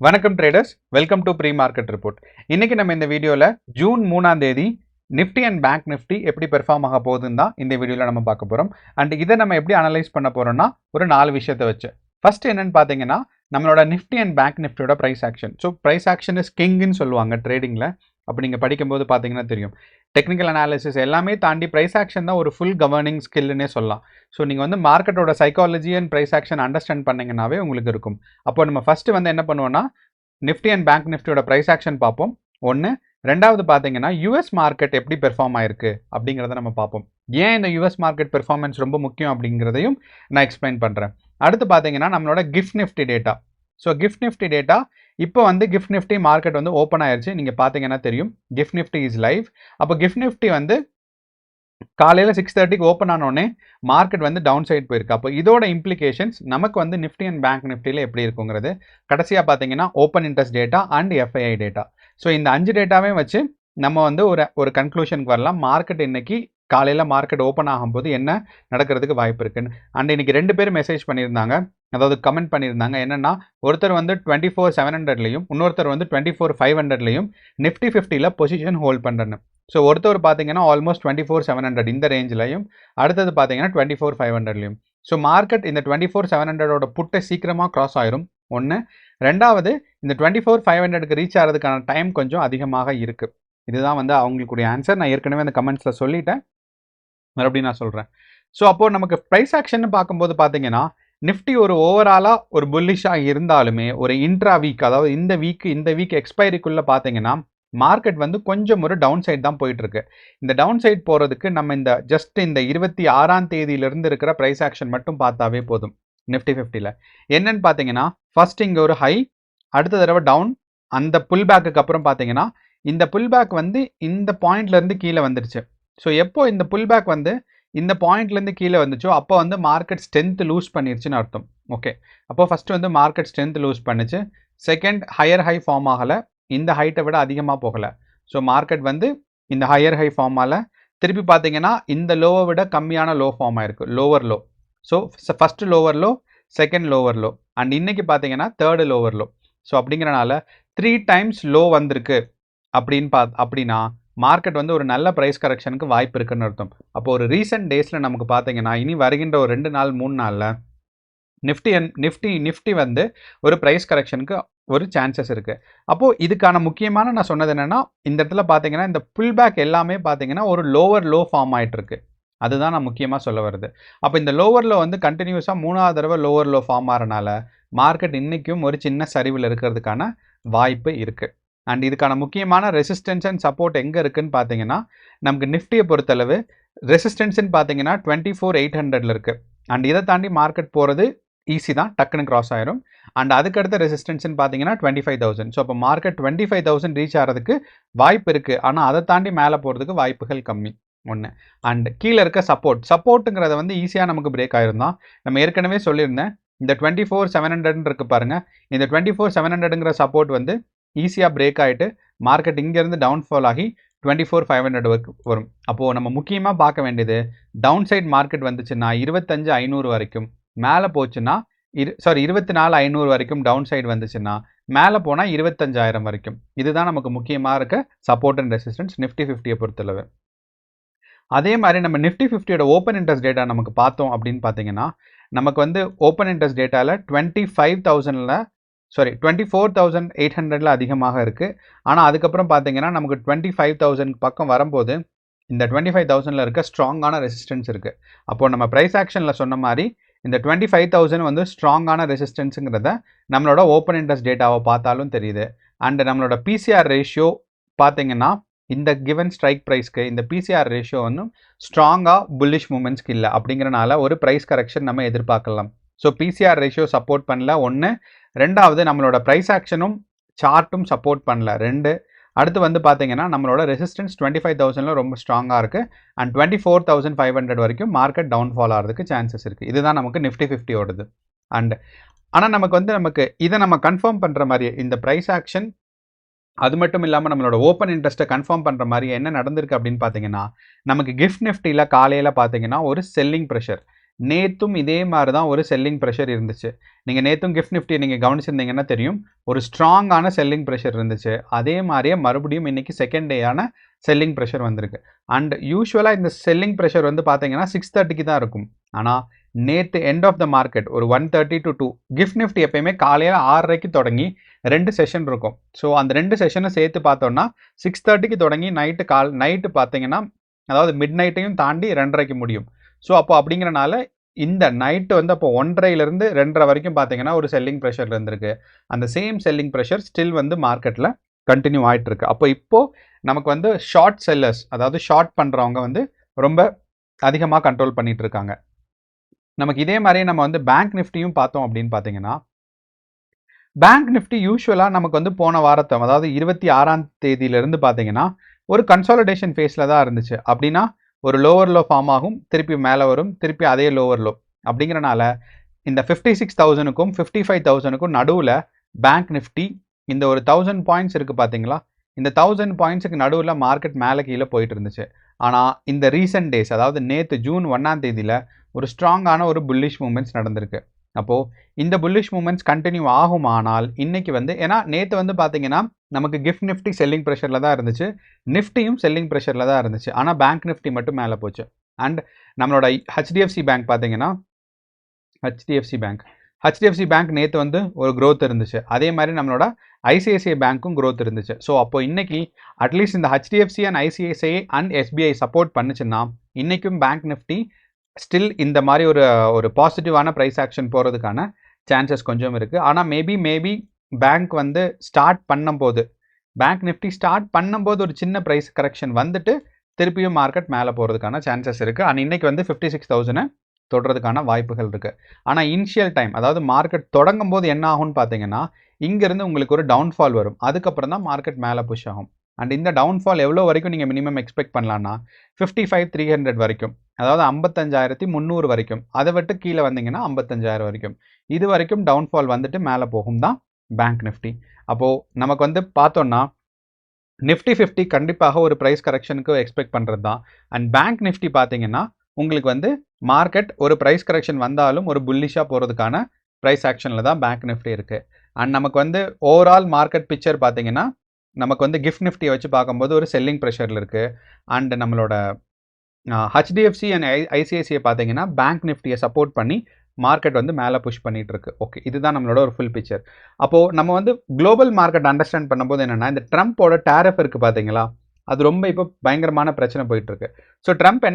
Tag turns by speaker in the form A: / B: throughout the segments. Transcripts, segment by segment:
A: வணக்கம் traders, welcome to pre market report. இன்னைக்கு நம்ம இந்த வீடியோவில் ஜூன் 3ஆம் தேதி நிஃப்டி அண்ட் பேங்க் நிஃப்டி எப்படி பெர்ஃபார்ம் ஆக போகுதுன்னு தான் இந்த வீடியோவில் நம்ம பார்க்க போகிறோம். அண்ட் இதை நம்ம எப்படி அனலைஸ் பண்ண போகிறோம்னா ஒரு 4 விஷயத்தை வச்சு. ஃபர்ஸ்ட் என்னன்னு பார்த்தீங்கன்னா நம்மளோட நிஃப்டி அண்ட் பேங்க் நிஃப்டியோட price action. So price action is கிங்னு சொல்லுவாங்க ட்ரேடிங்கில். அப்போ நீங்கள் படிக்கும்போது பார்த்தீங்கன்னா தெரியும், டெக்னிக்கல் அனாலிசிஸ் எல்லாமே தாண்டி ப்ரைஸ் ஆக்ஷன் தான் ஒரு ஃபுல் கவர்னிங் ஸ்கில்னே சொல்லலாம். ஸோ நீங்கள் வந்து மார்க்கெட்டோட psychology and price action understand பண்ணிங்கன்னாவே உங்களுக்கு இருக்கும். அப்போ நம்ம ஃபஸ்ட்டு வந்து என்ன பண்ணுவோம்னா நிஃப்டி அண்ட் பேங்க் நிஃப்டியோட ப்ரைஸ் ஆக்ஷன் பார்ப்போம் ஒன்று. ரெண்டாவது பார்த்தீங்கன்னா யூஎஸ் மார்க்கெட் எப்படி பெர்ஃபார்ம் ஆயிருக்கு அப்படிங்கிறத நம்ம பார்ப்போம். ஏன் இந்த யூஎஸ் மார்க்கெட் பெர்ஃபார்மன்ஸ் ரொம்ப முக்கியம் அப்படிங்கிறதையும் நான் எக்ஸ்பிளைன் பண்ணுறேன். அடுத்து பார்த்தீங்கன்னா நம்மளோட gift Nifty data. So gift Nifty data இப்போ வந்து கிஃப்ட் நிஃப்டி மார்க்கெட் வந்து ஓப்பன் ஆயிடுச்சு. நீங்கள் பார்த்தீங்கன்னா தெரியும், கிஃப்ட் நிஃப்டி இஸ் லைவ். அப்போ கிஃப்ட் நிஃப்டி வந்து காலையில் 6:30க்கு ஓப்பன் ஆனோடனே மார்க்கெட் வந்து டவுன் சைட் போயிருக்கு. அப்போ இதோட இம்ப்ளிகேஷன்ஸ் நமக்கு வந்து நிஃப்டி அண்ட் பேங்க் நிஃப்டியில் எப்படி இருக்குங்கிறது. கடைசியாக பார்த்தீங்கன்னா open interest data and FII data. So இந்த 5 டேட்டாவே வச்சு நம்ம வந்து ஒரு கன்க்ளூஷனுக்கு வரலாம். மார்க்கெட் இன்னைக்கு காலையில் மார்க்கெட் ஓப்பன் ஆகும்போது என்ன நடக்கிறதுக்கு வாய்ப்பு இருக்குன்னு. அண்ட் இன்னைக்கு 2 பேர் மெசேஜ் பண்ணியிருந்தாங்க, அதாவது கமெண்ட் பண்ணியிருந்தாங்க. என்னென்னா ஒருத்தர் வந்து 24,700லையும் இன்னொருத்தர் வந்து 24,500லையும் நிஃப்டி 50ல் பொசிஷன் ஹோல்ட் பண்ணுறேன்னு. ஸோ ஒருத்தர் பார்த்தீங்கன்னா ஆல்மோஸ்ட் 24,700 இந்த ரேஞ்சிலையும், அடுத்தது பார்த்தீங்கன்னா 24,500லையும். ஸோ மார்க்கெட் இந்த 24,700ஓட புட்டை சீக்கிரமாக கிராஸ் ஆயிரும் ஒன்று. ரெண்டாவது, இந்த 24,500க்கு ரீச் ஆகிறதுக்கான டைம் கொஞ்சம் அதிகமாக இருக்குது. இதுதான் வந்து அவங்களுக்குடைய ஆன்சர். நான் ஏற்கனவே அந்த கமெண்ட்ஸில் சொல்லிட்டேன், மறுபடியும் நான் சொல்கிறேன். ஸோ அப்போது நமக்கு ப்ரைஸ் ஆக்ஷன் பார்க்கும்போது பார்த்தீங்கன்னா நிஃப்டி ஒரு ஓவராலாக ஒரு புல்லிஷாக இருந்தாலுமே ஒரு இன்ட்ரா வீக், அதாவது இந்த வீக் எக்ஸ்பைரிக்குள்ளே பார்த்தீங்கன்னா மார்க்கெட் வந்து கொஞ்சம் ஒரு டவுன் சைட் தான் போயிட்டுருக்கு. இந்த டவுன் சைட் போகிறதுக்கு நம்ம இந்த 26ஆம் தேதியிலிருந்து இருக்கிற ப்ரைஸ் ஆக்ஷன் மட்டும் பார்த்தாவே போதும். நிஃப்டி 50ல் என்னன்னு பார்த்தீங்கன்னா ஃபர்ஸ்ட் இங்கே ஒரு ஹை, அடுத்த தடவை டவுன், அந்த புல் பேக்குக்கு அப்புறம் பார்த்தீங்கன்னா இந்த புல் பேக் வந்து இந்த பாயிண்ட்லேருந்து கீழே வந்துடுச்சு. ஸோ எப்போ இந்த புல் பேக் வந்து இந்த பாயிண்ட்லேருந்து கீழே வந்துச்சோ அப்போ வந்து மார்க்கெட் ஸ்ட்ரென்த் லூஸ் பண்ணிருச்சுன்னு அர்த்தம். ஓகே, அப்போ ஃபஸ்ட்டு வந்து மார்க்கெட் ஸ்ட்ரென்த் லூஸ் பண்ணுச்சு. செகண்ட், ஹையர் ஹை ஃபார்ம் ஆகலை, இந்த ஹைட்டை விட அதிகமாக போகலை. ஸோ மார்க்கெட் வந்து இந்த ஹையர் ஹை ஃபார்ம் ஆகலை. திருப்பி பார்த்தீங்கன்னா இந்த லோவை விட கம்மியான லோ ஃபார்ம் ஆயிருக்கு, lower low. So first lower low, second lower low, and இன்னைக்கு பார்த்தீங்கன்னா தேர்டு லோவர் லோ. ஸோ அப்படிங்கிறனால 3 டைம்ஸ் லோ வந்திருக்கு அப்படின்னா மார்க்கெட் வந்து ஒரு நல்ல ப்ரைஸ் கரெக்ஷனுக்கு வாய்ப்பு இருக்குன்னு அர்த்தம். அப்போ ஒரு ரீசெண்ட் டேஸில் நமக்கு பார்த்தீங்கன்னா இனி வருகின்ற ஒரு 2 நாள் 3 நாளில் நிஃப்டி வந்து ஒரு ப்ரைஸ் கரெக்ஷனுக்கு ஒரு சான்சஸ் இருக்குது. அப்போது இதுக்கான முக்கியமான நான் சொன்னது என்னென்னா, இந்த இடத்துல பார்த்தீங்கன்னா இந்த புல் பேக் எல்லாமே பார்த்தீங்கன்னா ஒரு லோவர் லோ ஃபார்ம் ஆகிட்டுருக்கு. அதுதான் நான் முக்கியமாக சொல்ல வருது. அப்போ இந்த லோவர் லோ வந்து கண்டினியூஸாக 3ஆவது தடவை லோவர் லோ ஃபார்ம் ஆகிறனால மார்க்கெட் இன்றைக்கும் ஒரு சின்ன சரிவில் இருக்கிறதுக்கான வாய்ப்பு இருக்குது. அண்ட் இதுக்கான முக்கியமான ரெசிஸ்டன்ஸ் அண்ட் சப்போர்ட் எங்கே இருக்குதுன்னு பார்த்தீங்கன்னா நமக்கு நிஃப்டியை பொறுத்தளவு ரெசிஸ்டன்ஸ்ன்னு பார்த்தீங்கன்னா 24,800ல் இருக்குது. அண்ட் இதை தாண்டி மார்க்கெட் போகிறது ஈஸி தான், டக்குன்னு கிராஸ் ஆயிரும். அண்ட் அதுக்கடுத்த ரெசிஸ்டன்ஸ்ன்னு பார்த்தீங்கன்னா 25,000. ஸோ அப்போ மார்க்கெட் 25,000 ரீச் ஆகிறதுக்கு வாய்ப்பு இருக்குது, ஆனால் அதை தாண்டி மேலே போகிறதுக்கு வாய்ப்புகள் கம்மி ஒன்று. அண்ட் கீழே இருக்க சப்போர்ட்டுங்கிறத வந்து ஈஸியாக நமக்கு பிரேக் ஆயிருந்தான். நம்ம ஏற்கனவே சொல்லியிருந்தேன், இந்த 24,700 இருக்கு பாருங்கள், இந்த 24,700ங்கிற சப்போர்ட் வந்து ஈஸியாக பிரேக் ஆகிட்டு மார்க்கெட் இங்கேருந்து டவுன்ஃபால் ஆகி 24,500 வரும். அப்போது நம்ம முக்கியமாக பார்க்க வேண்டியது, டவுன் சைட் மார்க்கெட் வந்துச்சுன்னா 25,500 வரைக்கும், மேலே போச்சுன்னா 24,500 வரைக்கும் டவுன் சைடு வந்துச்சுன்னா மேலே போனால் 25,000 வரைக்கும். இதுதான் நமக்கு முக்கியமாக இருக்க சப்போர்ட் அண்ட் ரெசிஸ்டன்ஸ் நிஃப்டி 50யை பொறுத்தளவு. அதே மாதிரி நம்ம நிஃப்டி 50யோட ஓப்பன் இன்ட்ரெஸ்ட் டேட்டா நமக்கு பார்த்தோம் அப்படின்னு பார்த்தீங்கன்னா நமக்கு வந்து ஓப்பன் இன்ட்ரெஸ்ட் டேட்டாவில் 24,800ல் அதிகமாக இருக்குது. ஆனால் அதுக்கப்புறம் பார்த்தீங்கன்னா நமக்கு 25,000 பக்கம் வரும்போது இந்த 25,000ல் இருக்க ஸ்ட்ராங்கான ரெசிஸ்டன்ஸ் இருக்குது. அப்போது நம்ம ப்ரைஸ் ஆக்ஷனில் சொன்ன மாதிரி இந்த 25,000 வந்து ஸ்ட்ராங்கான ரெசிஸ்டன்ஸுங்கிறத நம்மளோட ஓப்பன் இன்ட்ரெஸ்ட் டேட்டாவை பார்த்தாலும் தெரியுது. அண்ட் நம்மளோட பிசிஆர் ரேஷியோ பார்த்தீங்கன்னா இந்த கிவன் ஸ்ட்ரைக் ப்ரைஸ்க்கு இந்த பிசிஆர் ரேஷியோ வந்து ஸ்ட்ராங்காக புல்லிஷ் மூமெண்ட்ஸ்க்கு இல்லை. அப்படிங்கிறனால ஒரு ப்ரைஸ் கரெக்ஷன் நம்ம எதிர்பார்க்கலாம். ஸோ பிசிஆர் ரேஷியோ சப்போர்ட் பண்ணல ஒன்று. ரெண்டாவது, நம்மளோட ப்ரைஸ் ஆக்ஷனும் சார்ட்டும் சப்போர்ட் பண்ணல 2. அடுத்து வந்து பார்த்தீங்கன்னா நம்மளோட ரெசிஸ்டன்ஸ் 25,000ல் ரொம்ப ஸ்ட்ராங்காக இருக்குது. அண்ட் 24,500 வரைக்கும் மார்க்கெட் டவுன்ஃபால் ஆகிறதுக்கு சான்சஸ் இருக்குது. இதுதான் நமக்கு நிஃப்டி 50யோடது. ஆனால் நமக்கு இதை நம்ம கன்ஃபார்ம் பண்ணுற மாதிரி இந்த ப்ரைஸ் ஆக்ஷன், அது மட்டும் இல்லாமல் நம்மளோட ஓப்பன் இன்ட்ரெஸ்ட்டை கன்ஃபார்ம் பண்ணுற மாதிரி என்ன நடந்திருக்கு அப்படின்னு பார்த்தீங்கன்னா நமக்கு கிஃப்ட் நிஃப்டியில் காலையில் பார்த்தீங்கன்னா ஒரு செல்லிங் ப்ரெஷர். நேற்றும் இதே மாதிரி தான் ஒரு செல்லிங் ப்ரெஷர் இருந்துச்சு. நீங்கள் நேற்றும் கிஃப்ட் நிஃப்டி நீங்கள் கவனிச்சிருந்தீங்கன்னா தெரியும், ஒரு ஸ்ட்ராங்கான செல்லிங் ப்ரெஷர் இருந்துச்சு. அதே மாதிரியே மறுபடியும் இன்னைக்கு செகண்ட் டேயான செல்லிங் ப்ரெஷர் வந்திருக்கு. அண்ட் யூஸ்வலாக இந்த செல்லிங் ப்ரெஷர் வந்து பார்த்தீங்கன்னா 6:30க்கு தான் இருக்கும். ஆனால் நேற்று எண்ட் ஆஃப் த மார்க்கெட் ஒரு 1:30 to 2 கிஃப்ட் நிஃப்டி எப்பயுமே காலையில் 6:30க்கு தொடங்கி 2 செஷன் இருக்கும். ஸோ அந்த 2 செஷனை சேர்த்து பார்த்தோம்னா 6:30க்கு தொடங்கி நைட்டு பார்த்தீங்கன்னா அதாவது மிட் நைட்டையும் தாண்டி 2:30க்கு முடியும். ஸோ அப்போ அப்படிங்கிறனால இந்த நைட்டு வந்து அப்போ 1:30லேருந்து 2:30 வரைக்கும் பார்த்தீங்கன்னா ஒரு செல்லிங் ப்ரெஷர் இருந்திருக்கு. அந்த சேம் செல்லிங் ப்ரெஷர் ஸ்டில் வந்து மார்க்கெட்டில் கண்டினியூ ஆகிட்டு இருக்கு. அப்போ இப்போ நமக்கு வந்து ஷார்ட் செல்லர்ஸ், அதாவது ஷார்ட் பண்ணுறவங்க வந்து ரொம்ப அதிகமாக கண்ட்ரோல் பண்ணிட்டு இருக்காங்க. நமக்கு இதே மாதிரியே நம்ம வந்து பேங்க் நிஃப்டியும் பார்த்தோம் அப்படின்னு பார்த்தீங்கன்னா, பேங்க் நிஃப்டி யூஸ்வலாக நமக்கு வந்து போன வாரத்தை அதாவது 26ஆம் தேதியிலிருந்து பார்த்தீங்கன்னா ஒரு கன்சாலிடேஷன் ஃபேஸில் தான் இருந்துச்சு. அப்படின்னா ஒரு லோவர் லோ ஃபார்ம் ஆகும், திருப்பி மேலே வரும், திருப்பி அதே லோவர் லோ. அப்படிங்கிறனால இந்த 56,000க்கும் 55,000க்கும் நடுவில் பேங்க் நிஃப்டி இந்த ஒரு 1000 பாயிண்ட்ஸ் இருக்குது பார்த்தீங்களா, இந்த 1000 பாயிண்ட்ஸுக்கு நடுவில் மார்க்கெட் மேலே கீழே போயிட்டு இருந்துச்சு. ஆனால் இந்த ரீசெண்ட் டேஸ் அதாவது நேற்று ஜூன் 1ஆம் தேதியில் ஒரு ஸ்ட்ராங்கான ஒரு புல்லிஷ் மூமெண்ட்ஸ் நடந்திருக்கு. அப்போது இந்த புல்லிஷ் மூமெண்ட்ஸ் கண்டினியூ ஆகுமானால் இன்னைக்கு வந்து ஏன்னா நேற்று வந்து பார்த்தீங்கன்னா நமக்கு கிஃப்ட் நிஃப்டி செல்லிங் ப்ரெஷரில் தான் இருந்துச்சு, நிஃப்டியும் செல்லிங் ப்ரெஷரில் தான் இருந்துச்சு. ஆனால் பேங்க் நிஃப்டி மட்டும் மேலே போச்சு. அண்ட் நம்மளோட ஹெச்டிஎஃப்சி பேங்க் பார்த்தீங்கன்னா ஹெச்டிஎஃப்சி பேங்க் நேற்று வந்து ஒரு க்ரோத் இருந்துச்சு. அதே மாதிரி நம்மளோட ஐசிஐசிஐ பேங்க்கும் க்ரோத் இருந்துச்சு. ஸோ அப்போ இன்னைக்கு அட்லீஸ்ட் இந்த HDFC and ICICI and SBI support பண்ணுச்சுன்னா இன்றைக்கும் பேங்க் நிஃப்டி ஸ்டில் இந்த மாதிரி ஒரு பாசிட்டிவான ப்ரைஸ் ஆக்ஷன் போகிறதுக்கான சான்சஸ் கொஞ்சம் இருக்குது. ஆனால் மேபி பேங்க் வந்து பேங்க் நிஃப்டி ஸ்டார்ட் பண்ணும்போது ஒரு சின்ன ப்ரைஸ் கரெக்ஷன் வந்துட்டு திருப்பியும் மார்க்கெட் மேலே போகிறதுக்கான சான்சஸ் இருக்குது. அண்ட் இன்றைக்கி வந்து 56,000 தொடுறதுக்கான வாய்ப்புகள் இருக்குது. ஆனால் இனிஷியல் டைம் அதாவது மார்க்கெட் தொடங்கும் போது என்ன ஆகும்னு பார்த்தீங்கன்னா இங்கேருந்து உங்களுக்கு ஒரு டவுன்ஃபால் வரும், அதுக்கப்புறம் தான் மார்க்கெட் மேலே புஷ் ஆகும். அண்ட் இந்த டவுன்ஃபால் எவ்வளோ வரைக்கும் நீங்கள் மினிமம் எக்ஸ்பெக்ட் பண்ணலான்னா 55,300 வரைக்கும், அதாவது 55,300 வரைக்கும். அதை விட்டு கீழே வந்தீங்கன்னா 55,000 வரைக்கும். இது வரைக்கும் டவுன்ஃபால் வந்துட்டு மேலே போகும் தான் பேங்க் நிஃப்டி. அப்போது நமக்கு வந்து பார்த்தோன்னா நிஃப்டி 50 கண்டிப்பாக ஒரு ப்ரைஸ் கரெக்ஷனுக்கு எக்ஸ்பெக்ட் பண்ணுறது தான். அண்ட் பேங்க் நிஃப்டி பார்த்தீங்கன்னா உங்களுக்கு வந்து மார்க்கெட் ஒரு ப்ரைஸ் கரெக்ஷன் வந்தாலும் ஒரு புல்லிஷாக போகிறதுக்கான ப்ரைஸ் ஆக்ஷனில் தான் பேங்க் நிஃப்டி இருக்குது. அண்ட் நமக்கு வந்து ஓவரால் மார்க்கெட் பிக்சர் பார்த்தீங்கன்னா நமக்கு வந்து கிஃப்ட் நிஃப்டியை வச்சு பார்க்கும்போது ஒரு செல்லிங் ப்ரெஷரில் இருக்குது. அண்ட் நம்மளோட ஹெச்டிஎஃப்சி அண்ட் ஐசிஐசிஐ பார்த்தீங்கன்னா பேங்க் நிஃப்டியை சப்போர்ட் பண்ணி மார்க்கெட் வந்து மேலே புஷ் பண்ணிட்டு இருக்கு. ஓகே, இதுதான் நம்மளோட ஒரு ஃபுல் பிக்சர். அப்போது நம்ம வந்து குளோபல் மார்க்கெட் அண்டர்ஸ்டாண்ட் பண்ணும்போது என்னென்னா இந்த ட்ரம்ப்போட டேரிஃப் இருக்குது பார்த்தீங்களா, அது ரொம்ப இப்போ பயங்கரமான பிரச்சனை போயிட்டுருக்கு. ஸோ ட்ரம்ப்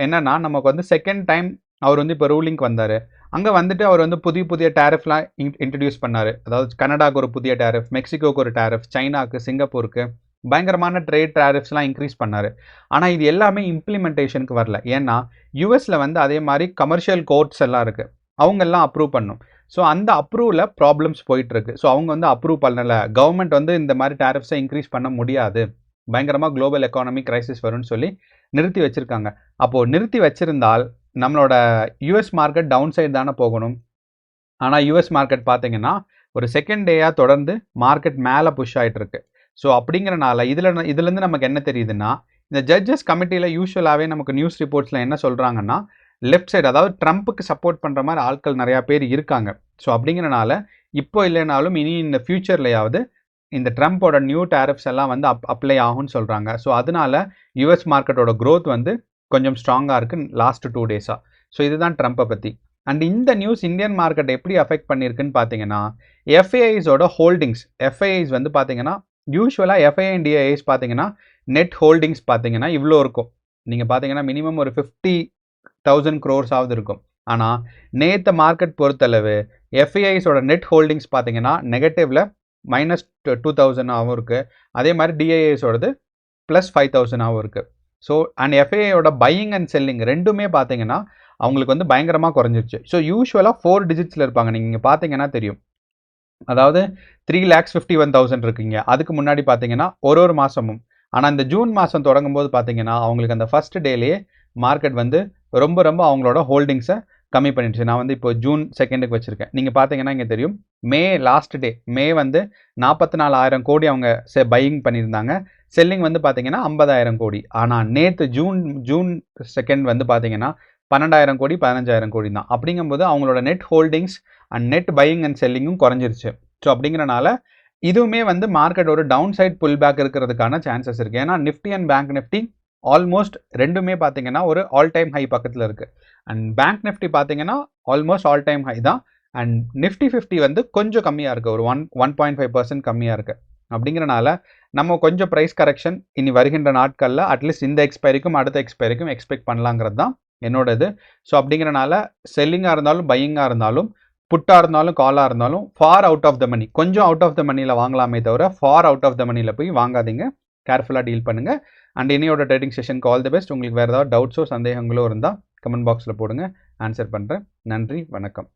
A: என்னன்னா நமக்கு வந்து செகண்ட் டைம் அவர் வந்து இப்போ ரூலிங்க்கு வந்தார். அங்கே வந்துட்டு அவர் வந்து புதிய டேரிஃப்லாம் இன்ட்ரடியூஸ் பண்ணார். அதாவது கனடாவுக்கு ஒரு புதிய டேரிஃப், மெக்சிகோவுக்கு ஒரு டேரிஃப், சைனாவுக்கு, சிங்கப்பூருக்கு பயங்கரமான ட்ரேட் டேரிஃப்ஸ்லாம் இன்க்ரீஸ் பண்ணார். ஆனால் இது எல்லாமே இம்ப்ளிமெண்டேஷனுக்கு வரல. ஏன்னா யூஎஸில் வந்து அதே மாதிரி கமர்ஷியல் கோர்ட்ஸ் எல்லாம் இருக்குது, அவங்கெல்லாம் அப்ரூவ் பண்ணும். ஸோ அந்த அப்ரூவில் ப்ராப்ளம்ஸ் போயிட்டுருக்கு. ஸோ அவங்க வந்து அப்ரூவ் பண்ணலை, கவர்மெண்ட் வந்து இந்த மாதிரி டேரிஃப்ஸை இன்க்ரீஸ் பண்ண முடியாது, பயங்கரமாக குளோபல் எக்கானமி கிரைசிஸ் வரும்னு சொல்லி நிறுத்தி வச்சுருக்காங்க. அப்போது நிறுத்தி வச்சுருந்தால் நம்மளோட யூஎஸ் மார்க்கெட் டவுன் சைடு தானே போகணும். ஆனால் யூஎஸ் மார்க்கெட் பார்த்தீங்கன்னா ஒரு செகண்ட் டேயாக தொடர்ந்து மார்க்கெட் மேலே புஷ் ஆகிட்டுருக்கு. ஸோ அப்படிங்கிறனால இதுலேருந்து நமக்கு என்ன தெரியுதுன்னா இந்த ஜட்ஜஸ் கமிட்டியில் யூஸ்வலாகவே நமக்கு நியூஸ் ரிப்போர்ட்ஸில் என்ன சொல்கிறாங்கன்னா லெஃப்ட் சைடு அதாவது ட்ரம்ப்புக்கு சப்போர்ட் பண்ணுற மாதிரி ஆட்கள் நிறையா பேர் இருக்காங்க. ஸோ அப்படிங்கிறனால இப்போ இல்லைனாலும் இனி இந்த ஃப்யூச்சர்லையாவது இந்த ட்ரம்ப்போட நியூ டேரிஃப்ஸ் எல்லாம் வந்து அப்ளை ஆகும்னு சொல்கிறாங்க. ஸோ அதனால யூஎஸ் மார்க்கெட்டோட க்ரோத் வந்து கொஞ்சம் ஸ்ட்ராங்காக இருக்குது லாஸ்ட் 2 டேஸாக. ஸோ இதுதான் ட்ரம்ப்பை பற்றி. அண்ட் இந்த நியூஸ் இந்தியன் மார்க்கெட் எப்படி அஃபெக்ட் பண்ணியிருக்குன்னு பார்த்தீங்கன்னா எஃப்ஐஐஸோட ஹோல்டிங்ஸ். எஃப்ஐஐஸ் வந்து பார்த்தீங்கன்னா யூஸ்வலாக எஃப்ஐஐ அண்ட் டிஐஐஸ் பார்த்தீங்கன்னா நெட் ஹோல்டிங்ஸ் பார்த்தீங்கன்னா இவ்வளோ இருக்கும். நீங்கள் பார்த்தீங்கன்னா மினிமம் ஒரு 50,000 crores ஆகுது இருக்கும். ஆனால் நேற்று மார்க்கெட் பொறுத்தளவு எஃப்ஐஐஸோட நெட் ஹோல்டிங்ஸ் பார்த்தீங்கன்னா நெகட்டிவில் -2,000 இருக்குது. அதே மாதிரி டிஐஐஸோடது +5,000 இருக்குது. ஸோ அண்ட் எஃப்ஐஐயோட பையிங் அண்ட் செல்லிங் ரெண்டுமே பார்த்தீங்கன்னா அவங்களுக்கு வந்து பயங்கரமாக குறைஞ்சிருச்சு. ஸோ யூஸ்வலாக 4 டிஜிட்ஸில் இருப்பாங்க, நீங்கள் பார்த்தீங்கன்னா தெரியும். அதாவது 3,51,000 இருக்குங்க. அதுக்கு முன்னாடி பார்த்தீங்கன்னா ஒரு மாதமும். ஆனால் இந்த ஜூன் மாதம் தொடங்கும் போது பார்த்தீங்கன்னா அவங்களுக்கு அந்த ஃபர்ஸ்ட் டேலேயே மார்க்கெட் வந்து ரொம்ப அவங்களோட ஹோல்டிங்ஸை கம்மி பண்ணிடுச்சு. நான் வந்து இப்போ ஜூன் 2க்கு வச்சுருக்கேன். நீங்கள் பார்த்தீங்கன்னா இங்கே தெரியும் மே லாஸ்ட் டே மே வந்து 44,000 கோடி அவங்க பையிங் பண்ணியிருந்தாங்க. செல்லிங் வந்து பார்த்தீங்கன்னா 50,000 கோடி. ஆனால் நேற்று ஜூன் 2 வந்து பார்த்தீங்கன்னா 12,000 கோடி 15,000 கோடி தான். அப்படிங்கும்போது அவங்களோட net holdings and net buying and செல்லிங்கும் குறைஞ்சிருச்சு. ஸோ அப்படிங்கிறனால இதுவுமே வந்து மார்க்கெட் ஒரு டவுன் சைட் புல் பேக் இருக்கிறதுக்கான சான்சஸ் இருக்குது. ஏன்னா Nifty and bank Nifty almost ரெண்டுமே பார்த்தீங்கன்னா ஒரு ஆல் டைம் ஹை பக்கத்தில் இருக்குது. அண்ட் பேங்க் நிஃப்டி பார்த்தீங்கன்னா ஆல்மோஸ்ட் ஆல் டைம் ஹை தான். அண்ட் நிஃப்டி 50 வந்து கொஞ்சம் கம்மியாக இருக்குது, ஒரு 1.5% கம்மியாக இருக்குது. அப்படிங்கிறனால நம்ம கொஞ்சம் ப்ரைஸ் கரெக்ஷன் இனி வருகின்ற நாட்களில் அட்லீஸ்ட் இந்த எக்ஸ்பைரிக்கும் அடுத்த எக்ஸ்பைரிக்கும் எக்ஸ்பெக்ட் பண்ணலாங்கிறது தான் என்னோடது. ஸோ அப்படிங்கிறனால செல்லிங்காக இருந்தாலும் பையிங்காக இருந்தாலும் புட்டாக இருந்தாலும் காலாக இருந்தாலும் ஃபார் அவுட் ஆஃப் த மணி, கொஞ்சம் அவுட் ஆஃப் த மணியில் வாங்கலாமே தவிர ஃபார் அவுட் ஆஃப் த மணியில் போய் வாங்காதீங்க. கேர்ஃபுல்லாக டீல் பண்ணுங்கள். அண்ட் இனியோட ட்ரேடிங் செஷனுக்கு ஆல் தி பெஸ்ட். உங்களுக்கு வேறு ஏதாவது டவுட்ஸோ சந்தேகங்களோ இருந்தால் கமெண்ட் பாக்ஸில் போடுங்க, ஆன்சர் பண்ணுறேன். நன்றி, வணக்கம்.